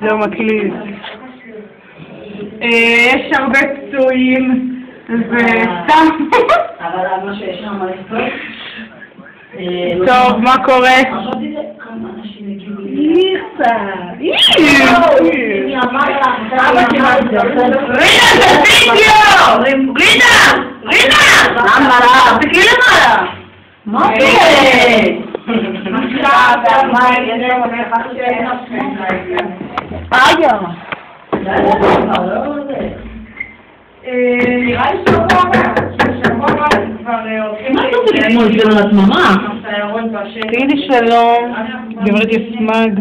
לא מקליט. יש הרבה פצועים, וסתם. אבל מה שיש שם על הספר. טוב, מה קורה? חשבתי זה כמה אנשים הגיעו לי. ניסה. אני אמר לך, רינה, זה וידאו! רינה! למה לה? תקראי למעלה. מה זה? נראה לי שבוע הבא כבר הולכים... מה אתה רוצה לתמול שלו לעצממה? תגידי שלום, גברת יסמג.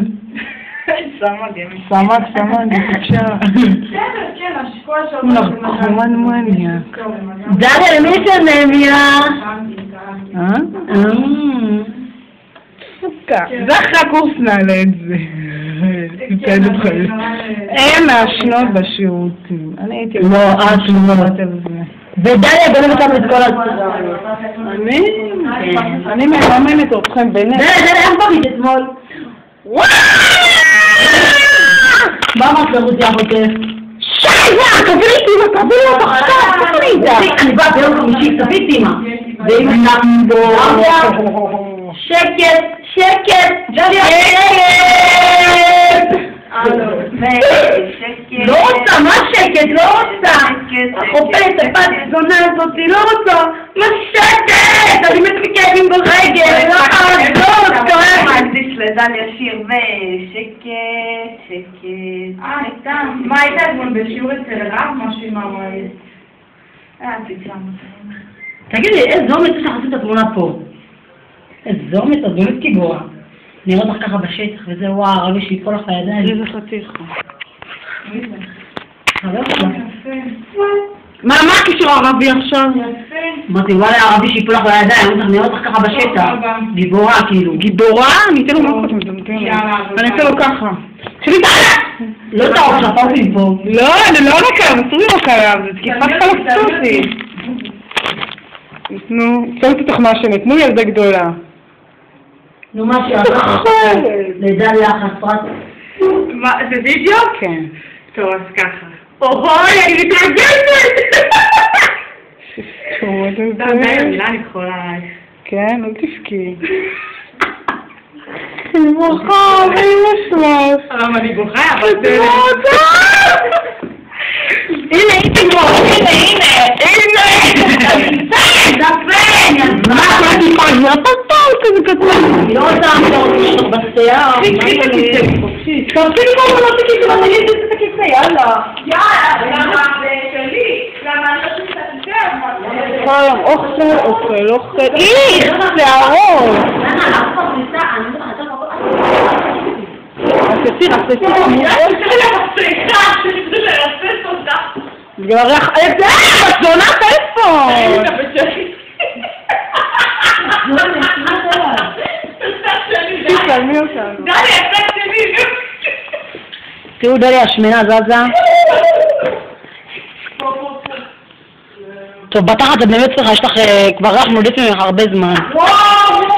סמג, בבקשה. נחמן מניאק. דליה, למי יש אנמיה? זה אחרי הקורס נעלה את זה. הם מעשנות בשירותים. אני הייתי... לא, את לא. ודליה גונבת לנו את כל הזמן. אני מממנת אתכם ביניהם. דליה, איך בבית אתמול? מה אמרת לרותי אחותך? שייך! תביא לי אותך עכשיו! תביא לי אותך! אני באה ביום חמישי, תביא אימא. ואמא שקט, שקט! דליה, שקט! לא רוצה, מה שקט? לא רוצה! החופשת, הבת זונה הזאתי, לא רוצה! מה שקט? אני מתפיקדים ברגל! לא רוצה! מקדיש לדליה שיר ושקט, שקט. סתם. מה הייתה אתמול בשיעור אצל רב? משהו עם המועד. תגידי, איזה אומץ יש לך לעשות את התמונה פה? איזה אומץ, את באמת גיבורה. נראה אותך ככה בשטח וזה, וואו, הרבי שיפול לך לידיים. איזה חתיך. חבר שלך. מה הקישור הערבי עכשיו? אמרתי, וואלה, הרבי שיפול לך לידיים, נראה אותך ככה בשטח. גיבורה, כאילו. גיבורה? אני אתן לו מה קודם, אני אתן לו ככה. לא את הראש, הפרטים פה. לא, אני לא נקרב, אסור לי לא קרב, זה תקיפת פלסטוסי. נו, שמתי אותך מהשני, תנו ילדה גדולה. נו, מה שעבר? לדליה חסרת. מה, זה וידאו? כן. טוב, אז ככה. אוי, אני מתרגשת! שטות, מילה אני יכולה עלייך. כן, אל תבכי. אני בוכה, ואמא שלך. למה אני בוכה? אבל זה... הנה, מה את יכולה? זה הפסטל כזה קטן. אני לא רוצה לעשות בשיער. תרצי לי כל הזמן תקיפה, תגיד את התקיפה, יאללה. למה שלי? למה אני לא צריכה לסדר? אוכל. איך, שערות. רססי. בגלל הריח, את זונה טלפון. תצלמי אותנו. תראו דליה, השמנה זזה. טוב, בתחת זה באמת צריכה, יש לך כבר ריח נודף ממך הרבה זמן. וואו,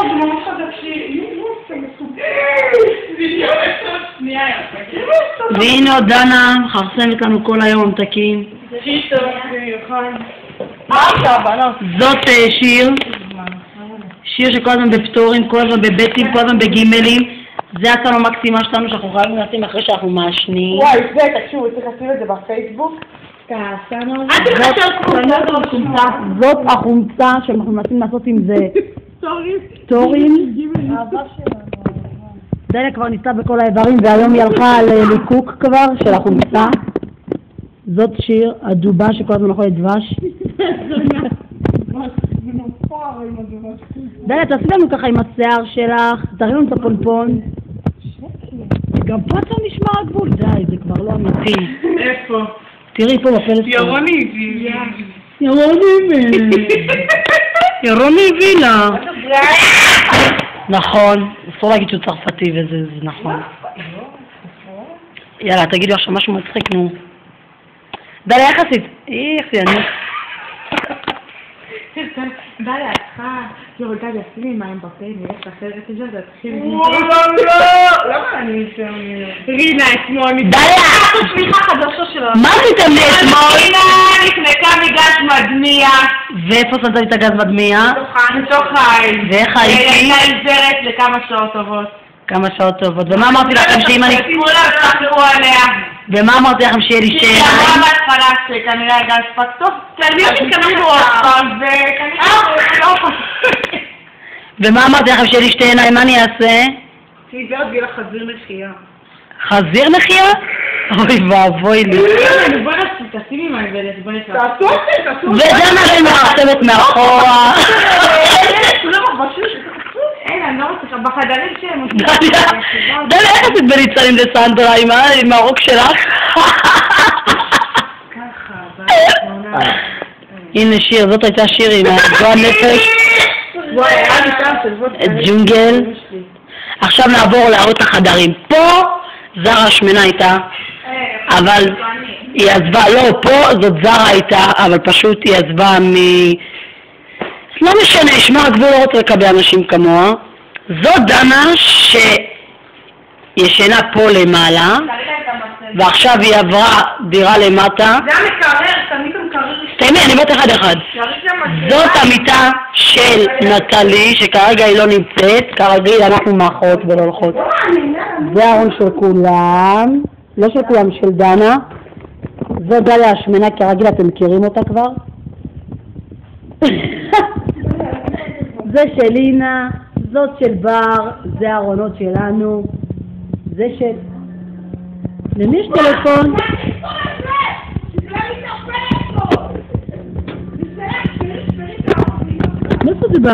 זה ממש חדשי. והנה עוד דנה, חרסמת לנו כל היום תקים. זאת שיר שכל הזמן בפטורים, כל הזמן בבטים, כל הזמן בגימלים. זה הצעה המקסימה שלנו שאנחנו חייבים לשים אחרי שאנחנו מעשנים. וואי, זה, תקשיבו, צריך לשים את זה בפייסבוק. זאת החומצה שאנחנו מנסים לעשות עם זה סטורים. דליה כבר ניסתה בכל האיברים והיום היא הלכה לליקוק כבר של החומצה. זאת שיר, הדובה שכל הזמן אוכלת דבש. דליה, תעשי לנו ככה עם השיער שלך, תראי לנו את הפונפון. גם פה אתה נשמע הגבול, די, זה כבר לא אמיתי. איפה? תראי פה בפלט. ירוני וילה. נכון, אסור להגיד שהוא צרפתי וזה נכון. יאללה, תגידו עכשיו משהו מצחיק, נו. דליה יחסית. איך זה אני? דליה, צריכה לשים מים בפה, נראה שאחרת יש לזה תתחיל למה אני שם? רינה אתמול דליה! סליחה חדשה שלו. מה עשיתם לי אתמול? רינה נקנקה מגז מדמיע ואיפה שמת לי את הגז מדמיע? מתוך העין. ואיך הייתי? הייתה עזרת לכמה שעות טובות. כמה שעות טובות. ומה אמרתי לכם שאם אני... כולם צחקו עליה. ומה אמרתי לכם שיהיה לי שתי היא אמרה עיניים? בהתחלה שכנראה הגז פג טוב, כנראה שכנראה עוד פעם, וכנראה ומה אמרתי לכם שיהיה לי שתי עיניים? מה אני אעשה? תיזהר גיל החזיר נחייה. חזיר נחייה? אוי ואבוי לי. בוא תשימי מהגלת, בוא נקרא. תעשו וזה מה שאני מרחבת מאחורה. אין, אני לא מצליחה, בחדרים שהם דליה, איך עשית בניצנים לסנדרה עם הרוק שלך? ככה, הנה שיר, זאת הייתה שיר עם הגועל נפש. ג'ונגל. עכשיו נעבור להראות החדרים. פה זרה השמנה הייתה, אבל היא עזבה, לא, פה זאת זרה הייתה, אבל פשוט היא עזבה לא משנה, שמע הגבול לא רוצה לקבל אנשים כמוה. זו דנה שישנה פה למעלה, ועכשיו היא עברה דירה למטה. זה המקרר, תמיד המקרר. תאמי, אני בת אחד. זאת המיטה של נטלי, שכרגע היא לא נמצאת, כרגיל אנחנו מאחרות ולא הולכות. זה הארון של כולם, לא של כולם, של דנה. זו דליה השמנה, כרגיל אתם מכירים אותה כבר. זה של לינה, זאת של בר, זה הארונות שלנו, זה של... למי יש טלפון? מאיפה זה בא?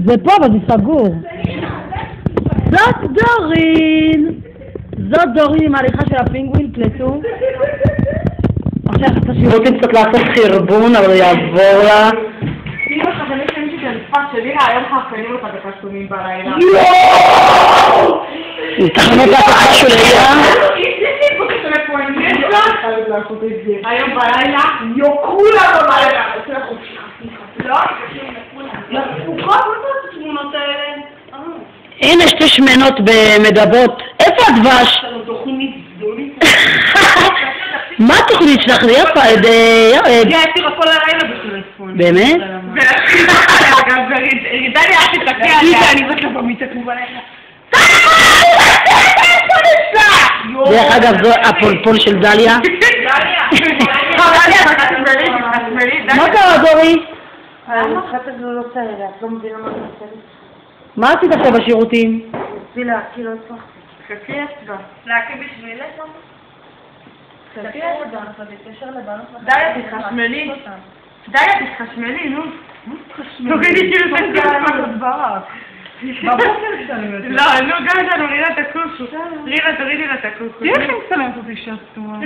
זה פה, אבל זה סגור. זאת דורין! זאת דורין עם ההליכה של הפינגווין, קלטו. עכשיו רוצים קצת לעשות חרבון, אבל יעבור לה. אם החדרים שלי שתלפת שלי, היום חפנים אותה בחסומים בלילה. יואו! תחנות לעשות משהו לילה? היום בלילה? כולם בלילה. לא? לפחות, מה זה התמונות האלה? הנה שתי שמנות במדבות. איפה הדבש? מה התוכנית שלך? זה יפה, הייתי רפול הלילה בטלפון. באמת? דליה, אל תתקע עליה. אני זאת לבמית כמו בלילה. דרך אגב, זו הפולפול של דליה. מה קרה, דורי? מה עשית עכשיו בשירותים? רציתי להקיא, לא הצלחתי. חכי אצבע. להקיא בשבילך? חכי אצבע, להתקשר לבנות. דליה, תתחשמלי. דליה, תתחשמלי, נו. תורידי כאילו תתחשמלי. בבוקר שאני יודעת. לא, נו, גם איתנו, רינה תקושו. רינה, תורידי לה תקושו. תראי איך מצלמת אותי שסתומה.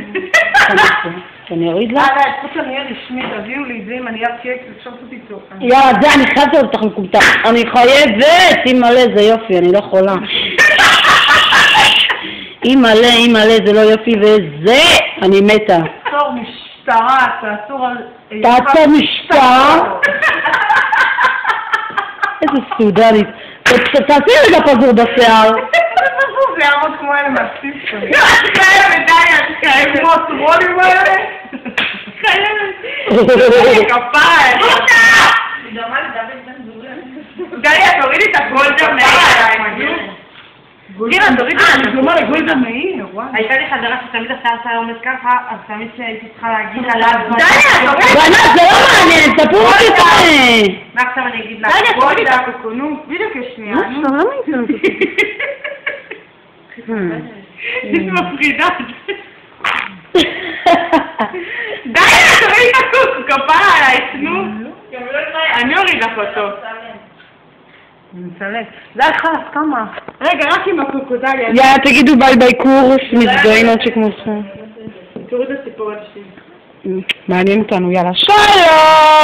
שאני אוריד לה? חוץ אני אהיה רשמי, תביאו לי את זה עם הנייר קק, אפשר לעשות איתו. יאללה, זה, אני חייבת אותך מקומתה. אני חייבת! היא מלא, זה יופי, אני לא יכולה. היא מלא, זה לא יופי, וזה, אני מתה. תעצור משטרה, תעצור על... תעצור משטרה? איזה סודנית. תעשי רגע פזור בשיער. זה יעמוד כמו אלה מהסיס שלי. כאלה ודאי, כמו הטרולים האלה. כפיים. דליה, תורידי את הגולדה מאיר. גירה, תורידי את הגולדה מאיר. הייתה לי חברה שתמיד עשה עומד ככה, אז תמיד שהייתי צריכה להגיד עליו. דליה, תורידי. בנת, זה לא מעניין, תפור אותי ככה. מה עכשיו אני אגיד לה? דליה, תורידי את הקוקונו. בדיוק יש שנייה. למה היא אותי? היא מפחידה. דליה, תורידי את הקוק, כפרה עליי, תנו. אני אוריד לך אותו. מצלק. די חלף, כמה? רגע, רק עם הקוקו, דליה. יאללה, תגידו ביי ביי קורס, מזדהים עוד שכמוסכם. תוריד את הסיפור השני. מעניין אותנו, יאללה. שלום!